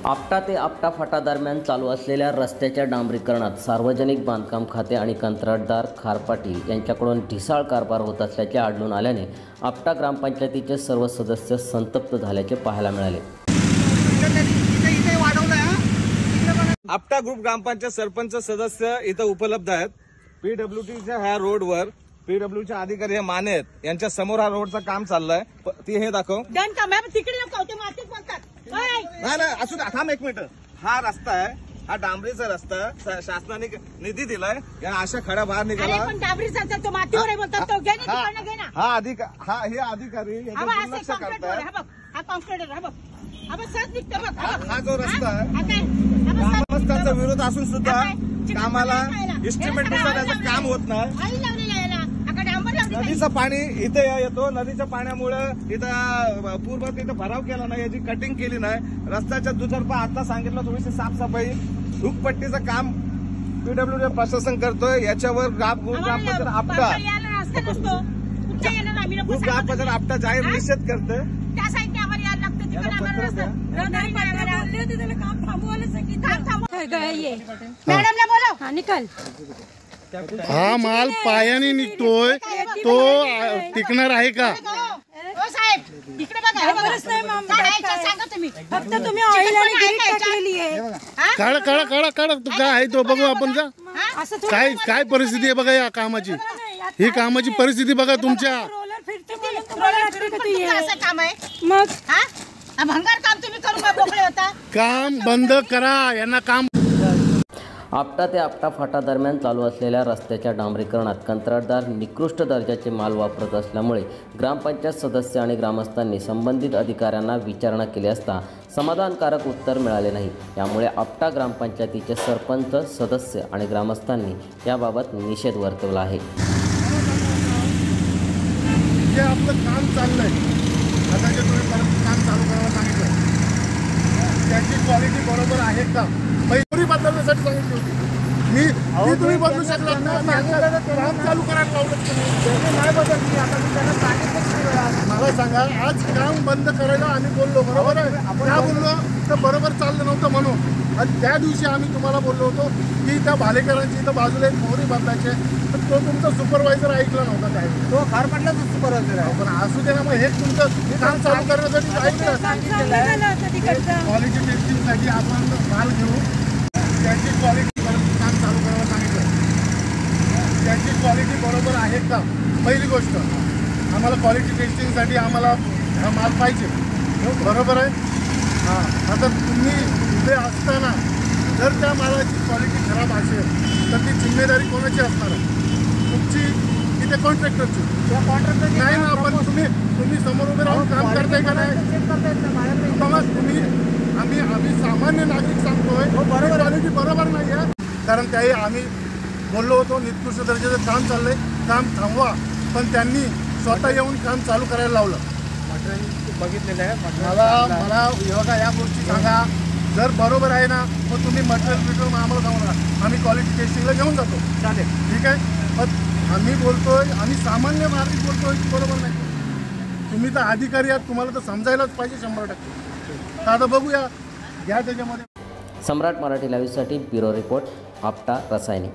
आपटा ते आपटा फाटा दरम्यान चालू असलेल्या रस्त्याच्या डांबरीकरणात सार्वजनिक बांधकाम खाते आणि कंत्राटदार खारपाटी यांच्याकडून ढिसाळ कारभार होत असल्याचे आढळून आल्याने आपटा ग्रामपंचायतीचे सर्व सदस्य संतप्त झाल्याचे पाहायला मिळाले। आपटा ग्रुप ग्रामपंचायत सरपंच सदस्य इथं उपलब्ध आहेत। पीडब्ल्यूडीच्या ह्या रोडवर पीडब्ल्यूचे अधिकारी हे माने आहेत, यांच्या समोर हा रोडचं काम चाललंय। ती हे दाखव नाही असू द्या, थांब एक मिनिट। हा रस्ता आहे, हा डांबरीचा रस्ता शासनाने निधी दिलाय, या अशा खड्या बाहेर निघाला। हा अधिकारी दुर्लक्ष करताय। हा जो रस्ता आहे ग्रामस्थांचा विरोध असून सुद्धा कामाला इस्टिमेट त्याचं काम होत नाही। नदीचं पाणी इथे येतो, नदीच्या पाण्यामुळे इथं पूर्व इथं भराव केला नाही, याची कटिंग केली नाही। रस्त्याच्या दुतर्फा आता सांगितलं थोडीशी साफसफाई धूकपट्टीचं काम पीडब्ल्यूडी प्रशासन करतोय। याच्यावर ग्रामपंचायत आपटा ग्रामपंचायत आपटा जाहीर निषेध करते। हा माल पायाने निघतोय, तो टिकणार आहे का? फक्त तुम्ही ऑइल आणि ग्रीस टाकलेली आहे। काढा काढा काढा काढा, काय आहे तो बघू आपण जा। काय काय परिस्थिती आहे बघा या कामाची, ही कामाची परिस्थिती बघा तुमच्या। मग भंगार काम तुम्ही करून का मोकळे होता? काम बंद करा, यांना काम। आपटा ते आपटा फाटा दरम्यान चालू असलेल्या रस्त्याच्या डांबरीकरणात कंत्राटदार निकृष्ट दर्जाचे माल वापरत असल्यामुळे ग्रामपंचायत सदस्य आणि ग्रामस्थांनी संबंधित अधिकाऱ्यांना विचारणा केली असता समाधानकारक उत्तर मिळाले नाही। यामुळे आपटा ग्रामपंचायतीचे सरपंच सदस्य आणि ग्रामस्थांनी याबाबत निषेध वर्तवला आहे। जे आपलं काम चाललंय, आता जे तुम्ही परत काम चालू करायला सांगितलं, त्याची क्वालिटी बरोबर आहे का? पैसे बदलण्यासाठी सांगितली होती मी, तुम्ही बदलू शकला काम चालू करायला लावलं नाही बदलली। आता मी त्यांना सांगितलं, मला सांगा आज काम बंद करायला आम्ही बोललो, बरोबर आहे? त्या बोललो तर बरोबर चाललं नव्हतं म्हणून, आणि त्या दिवशी आम्ही तुम्हाला बोललो होतो की त्या भालेकरांची इथं बाजूला एक मोहरी बांधायचे, तर तो तुमचा सुपरवायझर ऐकला नव्हता। काय तो खारपाटलाच सुपरवायझर आहे, पण असू दे ना, मग हेच तुमचं काम चालू करण्यासाठी ऐकलं। क्वालिटी टेस्टिंगसाठी आपण माल घेऊ, त्याची क्वालिटी काम चालू करायला सांगितलं, त्याची क्वालिटी बरोबर आहे का? पहिली गोष्ट, आम्हाला क्वालिटी टेस्टिंगसाठी आम्हाला हा माल पाहिजे, बरोबर आहे? हां, आता तुम्ही उभे असताना जर त्या मालाची क्वालिटी खराब असेल तर ती जिम्मेदारी कोणाची असणार आहे? तुमची की त्या कॉन्ट्रॅक्टरची? नाही ना, पण तुम्ही समोर उभे राहून काम करताय का नाही? बाबा तुम्ही आम्ही सामान्य नागरिक सांगतोय बरोबर क्वालिटी बरोबर नाही आहे, कारण त्याही आम्ही बोललो होतो निकृष्ट दर्जाचं काम चाललंय, काम थांबवा, पण त्यांनी स्वतः येऊन काम चालू करायला लावलं। बघितलेलं आहे मला योगा या गोष्टी सांगा, जर बरोबर आहे ना मग तुम्ही मटेरियल आम्हाला सांगा, आम्ही क्वालिटी टेस्टिंगला घेऊन जातो, चालेल, ठीक आहे? पण आम्ही बोलतोय, आम्ही सामान्य नागरिक बोलतोय बरोबर नाही। तुम्ही तर अधिकारी आहात, तुम्हाला तर समजायलाच पाहिजे 100%। तर आता बघूया घ्या त्याच्यामध्ये। सम्राट मराठी लाईव्हसाठी ब्युरो रिपोर्ट, आपटा रसायने।